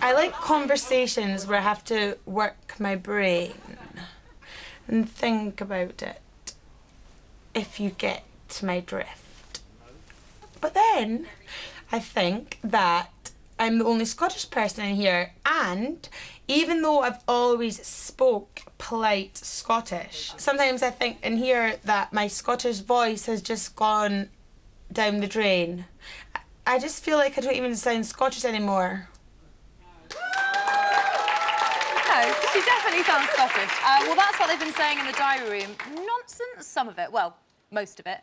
I like conversations where I have to work my brain and think about it, if you get my drift. But then I think that I'm the only Scottish person in here, and even though I've always spoke polite Scottish, sometimes I think in here that my Scottish voice has just gone down the drain. I just feel like I don't even sound Scottish anymore. No, she definitely sounds Scottish. Well, that's what they've been saying in the diary room. Nonsense, some of it. Well, most of it.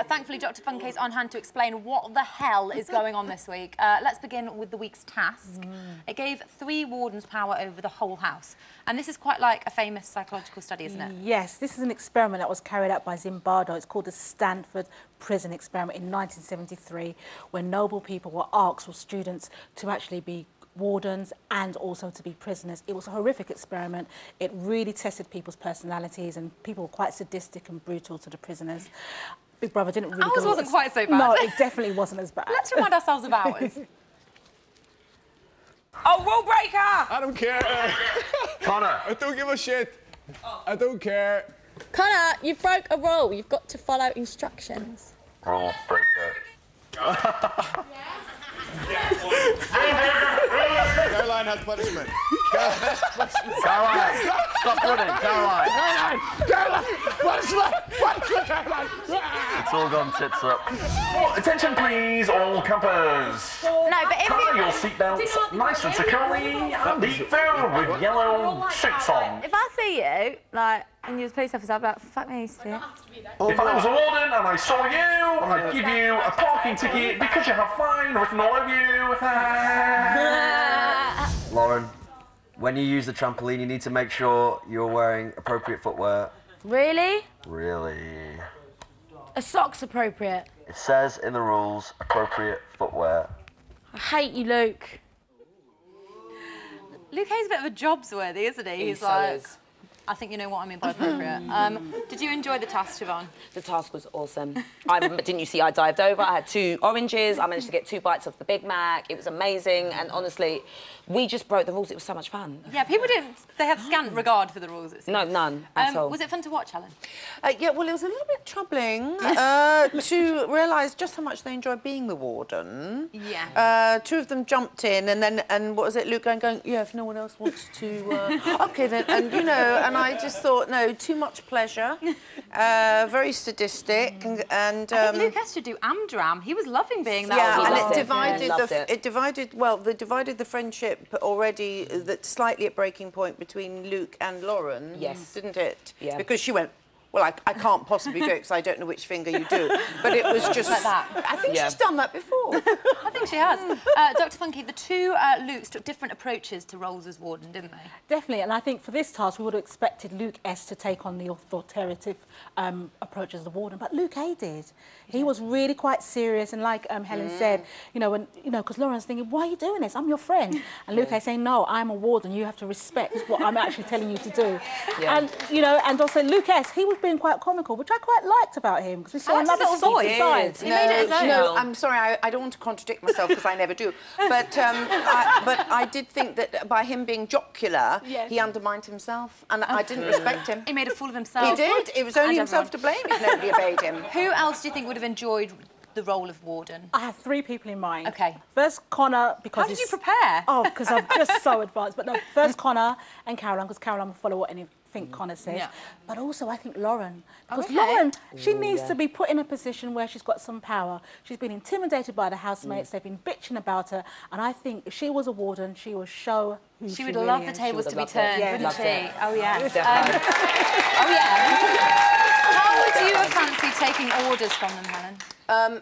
Thankfully, Dr. Funke's on hand to explain what the hell is going on this week. Let's begin with the week's task. It gave 3 wardens power over the whole house. And this is quite like a famous psychological study, isn't it? Yes, this is an experiment that was carried out by Zimbardo. It's called the Stanford Prison Experiment in 1973, where noble people were asked, or students, to actually be wardens and also to be prisoners. It was a horrific experiment. It really tested people's personalities, and people were quite sadistic and brutal to the prisoners. Big Brother didn't really Ours wasn't quite so bad. No, it definitely wasn't as bad. Let's remind ourselves of ours. Oh, rule breaker! I don't care. Connor. I don't give a shit. I don't care. Connor, you broke a rule. You've got to follow instructions. Rule breaker. Caroline has punishment. Caroline, stop running, Caroline. Punishment! Caroline! It's all gone tits up. Attention please, all campers. No, but if Tie your seatbelts nice and securely and be filled with yellow suits on. If I see you, like, and you're a police officer, I'd be like, fuck me, Steve. If I was a warden and I saw you, I'd give you a parking ticket because you have fine written all over you. Lauren, when you use the trampoline, you need to make sure you're wearing appropriate footwear. Really? Really? A sock's appropriate. It says in the rules, appropriate footwear. I hate you, Luke. Luke Hayes a bit of a jobs worthy, isn't he? He's like, I think you know what I mean by appropriate. Did you enjoy the task, Siobhan? The task was awesome. Didn't you see I dived over? I had 2 oranges. I managed to get 2 bites of the Big Mac. It was amazing. And honestly, we just broke the rules. It was so much fun. Yeah, people didn't... They had scant regard for the rules, it seems. No, none at all. Was it fun to watch, Helen? Yeah, well, it was a little bit troubling to realise just how much they enjoyed being the warden. Yeah. 2 of them jumped in, and what was it, Luke going, yeah, if no one else wants to... OK, then, and, you know, and I just thought, no, too much pleasure, very sadistic, and... I think Luke Hayes should do Amdram. He was loving being that. Yeah, and it divided the friendship already, that slightly at breaking point between Luke and Lauren, yes, didn't it? Yeah. Because she went, well, I can't possibly do it because I don't know which finger you do. But it was just... Like that. I think she's done that before. I think she has. Dr. Funke, the 2 Lukes took different approaches to roles as warden, didn't they? Definitely, and I think for this task we would have expected Luke S to take on the authoritative approach as the warden, but Luke A did. He was really quite serious, and like Helen said, because Lauren's thinking, why are you doing this? I'm your friend. And Luke A saying, no, I'm a warden, you have to respect what I'm actually telling you to do. And, and also Luke S, he was being quite comical, which I quite liked about him, because we saw another side. He made it his own. No, I'm sorry, I don't want to contradict myself because I never do. But I did think that by him being jocular, he undermined himself, and I didn't respect him. He made a fool of himself. He did. It was only himself to blame if nobody obeyed him. Who else do you think would have enjoyed the role of warden? I have 3 people in mind. OK. First, Connor, because... How did you prepare? Oh, because I'm just so advanced. But no, first Connor and Caroline, because Caroline will follow what anything Connor says. Yeah. But also, I think Lauren. Because Lauren, she needs to be put in a position where she's got some power. She's been intimidated by the housemates. They've been bitching about her. And I think if she was a warden, she would show who she would really love is. the tables to be turned, wouldn't she? Oh, yeah. Oh, yeah. How would you have fancied taking orders from them, Helen?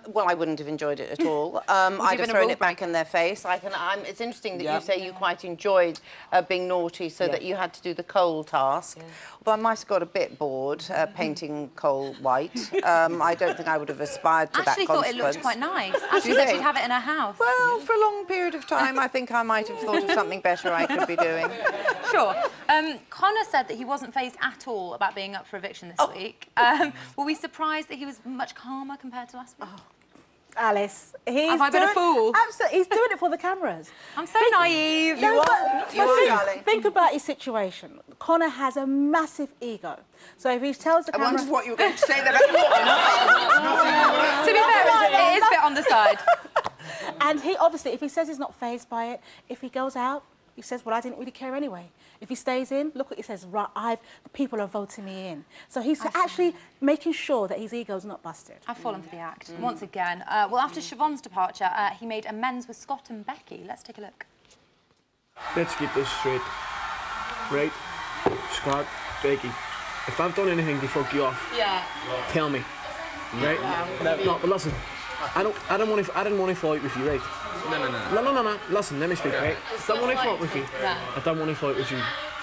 Well, I wouldn't have enjoyed it at all. I'd have thrown it back in their face. It's interesting that you say you quite enjoyed being naughty, so that you had to do the coal task. Although I might have got a bit bored painting coal white. I don't think I would have aspired to that consequence. Actually thought it looked quite nice. Actually thought she'd have it in her house. Well, for a long period of time, I think I might have thought of something better I could be doing. Sure. Connor said that he wasn't fazed at all about being up for eviction this week. Were we surprised that he was much calmer compared to last week? Alice. Have I been a fool? Absolutely, he's doing it for the cameras. I'm so naive. You are, darling. Think about his situation. Connor has a massive ego. So if he tells the camera... I wondered what you were going to say there. To be fair, it is a bit on the side. And he, obviously, if he says he's not fazed by it, if he goes out, he says, well, I didn't really care anyway. If he stays in, look what he says, right, the people are voting me in. So he's actually making sure that his ego's not busted. I've fallen for the act, once again. Well, after Siobhan's departure, he made amends with Scott and Becky. Let's take a look. Let's get this straight. Right? Scott, Becky, if I've done anything to fuck you off, tell me. Right? No, but listen, I didn't want to fall out with you, right? No. Listen, let me speak, right? I don't want to fall out with you. I don't want to fall out with you.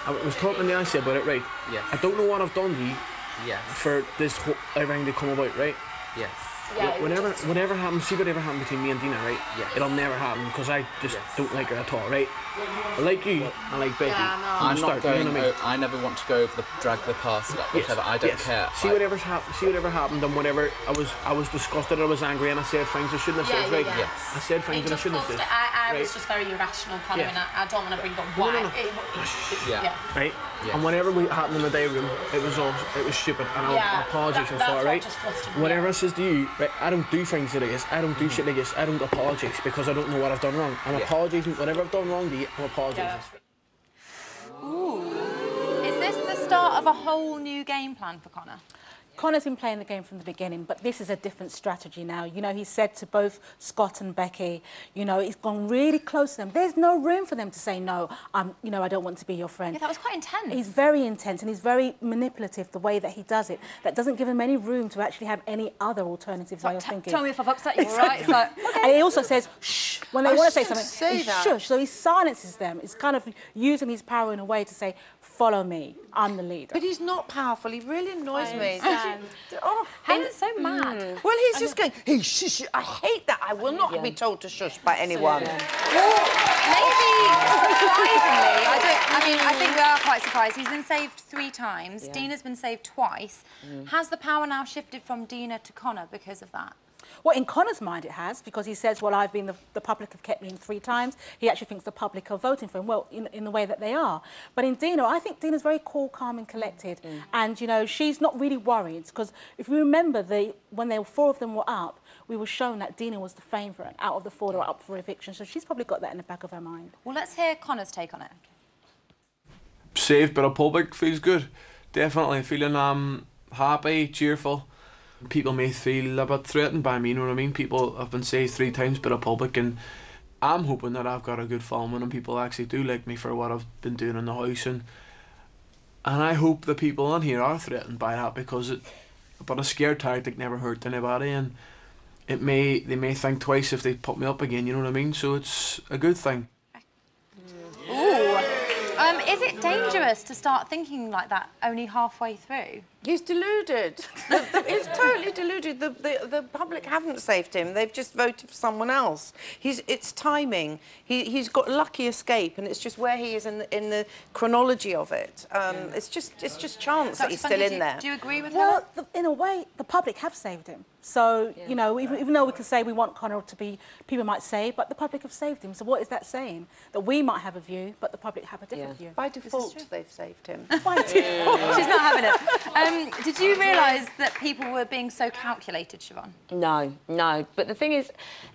I was talking to Ashley about it, right? Yes. I don't know what I've done to you for this whole, everything to come about, right? Yes. Whatever happens, see whatever happened between me and Dina, right? It'll never happen because I just don't like her at all, right? I like you, I like Becky. I'm not going. You know what I mean? I never want to go over drag the past, whatever. I don't care. See whatever happened, and whatever. I was disgusted. I was angry, and I said things I shouldn't have said. Right? Yes. I said things that I shouldn't have said. I was just very irrational, kind of, and I don't want to bring up why. Right. And whatever happened in the day room, it was stupid, and I apologise for it, right? Whatever I says to you, right? I don't do things like this. I don't do shit like this. I don't apologise because I don't know what I've done wrong. I'm apologising. Whatever I've done wrong to you, I'm apologising. Ooh. Is this the start of a whole new game plan for Connor? Connor's been playing the game from the beginning, but this is a different strategy now. You know, he said to both Scott and Becky, you know, he's gone really close to them. There's no room for them to say, no, you know, I don't want to be your friend. Yeah, that was quite intense. He's very intense and he's very manipulative the way that he does it. That doesn't give him any room to actually have any other alternatives way of thinking. Tell me if I've upset you, all right? It's like, okay. And he also says, shh, when they want to say something, he that. shush. So he silences them. He's kind of using his power in a way to say, follow me, I'm the leader. But he's not powerful. He really annoys me. Helen's so mad. Well, he's just going, hey, shush. I hate that. I will not be told to shush by anyone. Well, maybe surprisingly, I think we are quite surprised. He's been saved 3 times. Dina's been saved twice. Has the power now shifted from Dina to Connor because of that? Well, in Connor's mind it has, because he says, well, I've been the public have kept me in 3 times. He actually thinks the public are voting for him, well, in the way that they are. But in Dina, I think Dina's very cool, calm and collected. And, you know, she's not really worried, because if you remember, when 4 of them were up, we were shown that Dina was the favourite out of the 4 that were up for eviction. So she's probably got that in the back of her mind. Well, let's hear Connor's take on it. Saved by the public feels good. Definitely feeling happy, cheerful. People may feel a bit threatened by me, you know what I mean? People have been saved 3 times by the public, and I'm hoping that I've got a good following and people actually do like me for what I've been doing in the house, and I hope the people on here are threatened by that, because but a scare tactic never hurt anybody, and they may think twice if they put me up again, you know what I mean? So it's a good thing. Ooh. Is it dangerous to start thinking like that only halfway through? He's deluded. He's totally deluded. The public haven't saved him. They've just voted for someone else. It's timing. He's got lucky escape, and it's just where he is in the chronology of it. It's just chance that he's still in there. Do you agree with that? Well, in a way, the public have saved him. So, you know, even though we can say we want Connor to be, people might say, but the public have saved him. So what is that saying? That we might have a view, but the public have a different view. By default, they've saved him. By default. She's not having it. Did you realise that people were being so calculated, Siobhan? No. But the thing is,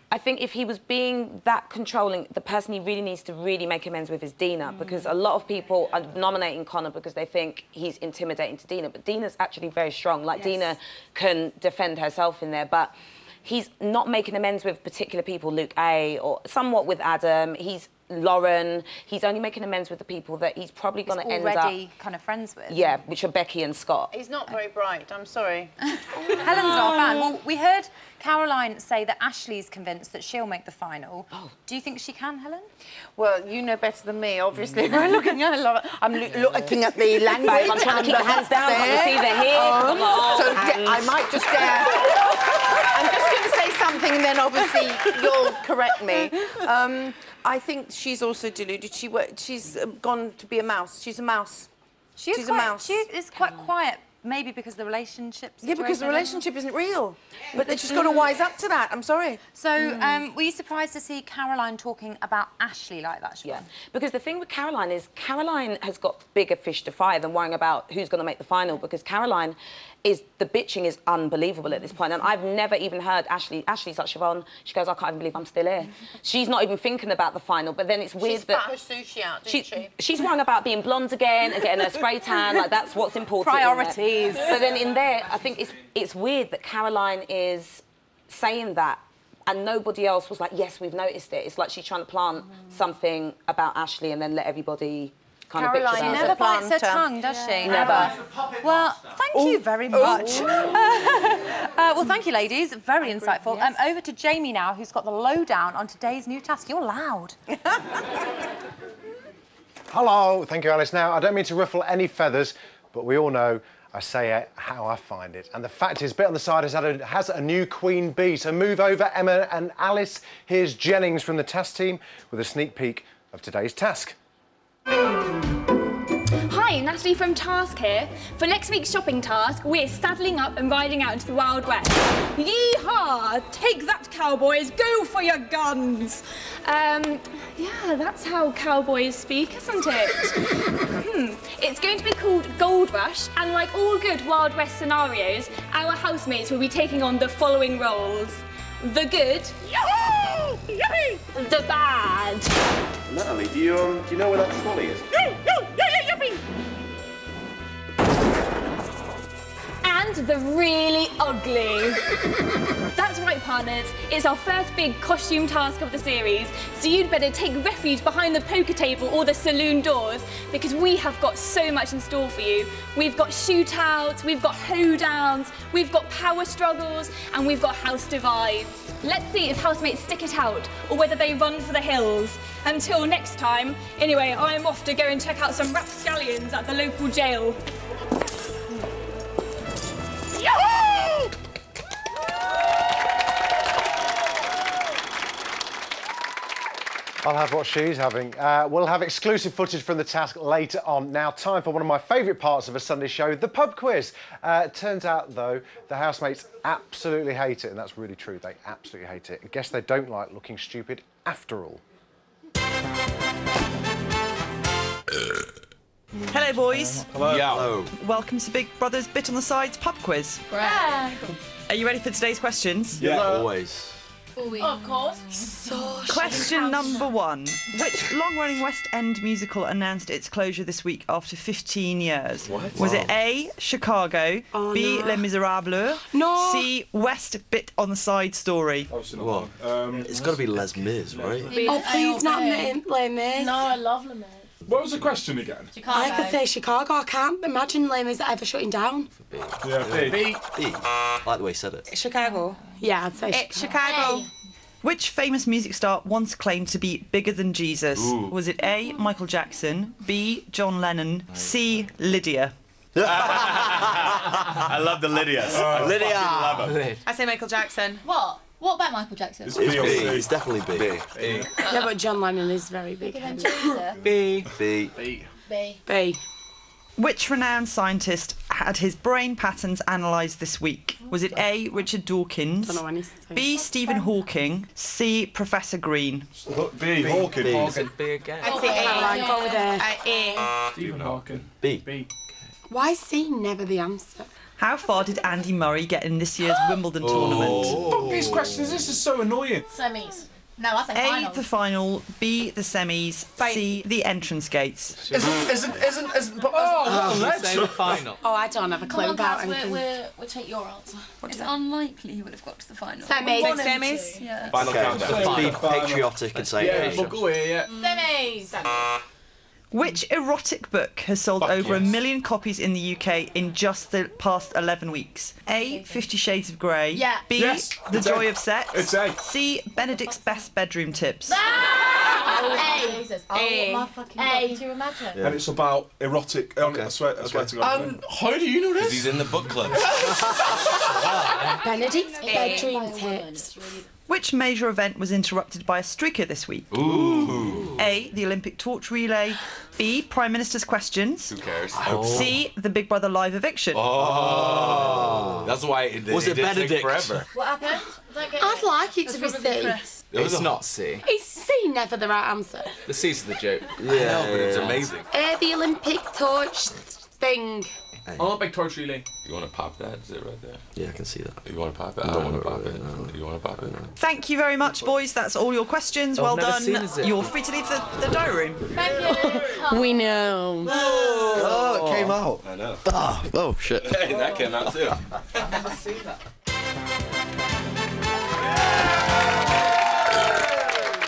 I think if he was being that controlling, the person he really needs to really make amends with is Dina, because a lot of people are nominating Connor because they think he's intimidating to Dina, but Dina's actually very strong. Like, Dina can defend herself in there, but he's not making amends with particular people, Luke A, or somewhat with Adam. He's Lauren. He's only making amends with the people that he's probably going to end up already kind of friends with. Yeah, which are Becky and Scott. He's not very bright. I'm sorry. Helen's not a fan. Well, we heard Caroline say that Ashley's convinced that she'll make the final. Do you think she can, Helen? Well, you know better than me, obviously. I'm looking at the language. I'm trying to keep the hands down. Can you see the hair? So I might just I'm just going to say something, and then obviously you'll correct me. I think she's also deluded. She's gone to be a mouse. She's a mouse. She's a mouse. She is quite quiet maybe because the relationship Yeah, because the situation- relationship isn't real. But they just got to wise up to that. I'm sorry. So, were you surprised to see Caroline talking about Ashley like that, Siobhan? Yeah, because the thing with Caroline is Caroline has got bigger fish to fry than worrying about who's going to make the final, because Caroline the bitching is unbelievable at this point, and I've never even heard Ashley's like, Siobhan, she goes, I can't even believe I'm still here. She's not even thinking about the final, but then it's weird that... She spat her sushi out, didn't she? She's worrying about being blonde again and getting her spray tan, like that's what's important. Priorities. But then in there, I think it's weird that Caroline is saying that and nobody else was like, yes, we've noticed it. It's like she's trying to plant something about Ashley and then let everybody kind of bitch about it. She never bites her tongue, does she? Never. Well, thank you very much. Well, thank you, ladies. Very insightful. Yes. Over to Jamie now, who's got the lowdown on today's new task. You're loud. Hello, thank you, Alice. Now, I don't mean to ruffle any feathers, but we all know I say it how I find it. And the fact is, Bit on the Side has a new queen bee. So move over, Emma and Alice. Here's Jennings from the task team with a sneak peek of today's task. Hi, Natalie from Task here. For next week's shopping task, we're saddling up and riding out into the Wild West. Yee-haw! Take that, cowboys! Go for your guns! Yeah, that's how cowboys speak, isn't it? It's going to be called Gold Rush, and like all good Wild West scenarios, our housemates will be taking on the following roles. The good. Yahoo! Yippee! The bad. Natalie, do you know where that trolley is? Yippee! And the really ugly. That's right, partners. It's our first big costume task of the series, so you'd better take refuge behind the poker table or the saloon doors, because we have got so much in store for you. We've got shootouts, we've got hoedowns, we've got power struggles, and we've got house divides. Let's see if housemates stick it out, or whether they run for the hills. Until next time, anyway, I'm off to go and check out some rapscallions at the local jail. Yahoo! I'll have what she's having. We'll have exclusive footage from the task later on. Now, time for one of my favourite parts of a Sunday show, the pub quiz. Turns out, though, the housemates absolutely hate it, and that's really true. They absolutely hate it. I guess they don't like looking stupid after all. Hello, boys. Hello. Yeah. Hello. Welcome to Big Brother's Bit on the Sides pub quiz. Yeah. Are you ready for today's questions? Yeah, always. Of course. Question number 1. Which long-running West End musical announced its closure this week after 15 years? What? Was it A, Chicago, B, Les Miserables, C, West Bit on the Side Story? What? It's got to be Les Mis, right? Oh, please, not Les Mis. No, I love Les Mis. What was the question again? Chicago. I could say Chicago. I can't imagine Les Mis ever shutting down. Yeah, B. I like the way he said it. Chicago. Yeah, I'd say Chicago. Which famous music star once claimed to be bigger than Jesus? Ooh. Was it A, Michael Jackson, B, John Lennon, C, Lydia? I love the Lydias. Lydia! Love her. I say Michael Jackson. What? What about Michael Jackson? It's B. It's definitely B. Yeah, but John Lennon is very big. B. B. B. Which renowned scientist had his brain patterns analysed this week? Was it A, Richard Dawkins, Don't know anything. B, Stephen Hawking, C, Professor Green? B. Hawking. B again. I'd say A. Go with A. Stephen Hawking. B. Why is C never the answer? How far did Andy Murray get in this year's Wimbledon tournament? Fuck these questions, this is so annoying. Semis. No, I say A, finals. the final, B, the semis, C, the entrance gates. Isn't let's Say the final. Oh, I don't have a clue Come on, about guys, anything. we'll take your answer. It's unlikely he would have got to the final. Semis. Want him Semis. to, Yeah. Final countdown. Just be patriotic and say Yeah, it. we'll go here, yeah. Semis. Which erotic book has sold over 1 million copies in the UK in just the past 11 weeks? A, 50 Shades of Grey. Yeah. B, Yes. The It's Joy A. of Sex. It's A. C, Benedict's Best Bedroom Tips. Jesus. Oh my fucking God. Could you imagine? And it's about erotic. I swear to God. How do you know this? Because he's in the book club. Benedict's Bedroom Tips. Which major event was interrupted by a streaker this week? Ooh. A, the Olympic torch relay. B, Prime Minister's questions. Who cares? C, the Big Brother live eviction. Oh, that's why it Was it did take Benedict? forever. What happened? I'd like it to be C. It's not C. Is C never the right answer? The C's the joke. Yeah, but it's amazing. The Olympic torch thing. Olympic torch relay. You want to pop that? Is it right there? Yeah, I can see that. You want to pop it? I don't want to pop it. You want to pop it? Thank you very much, boys. That's all your questions. Oh, Well I've never done. seen it. You're free to leave the diary room. Thank you. We know. Oh, it came out. I know. Oh shit. Hey, that came out too. I've never seen that.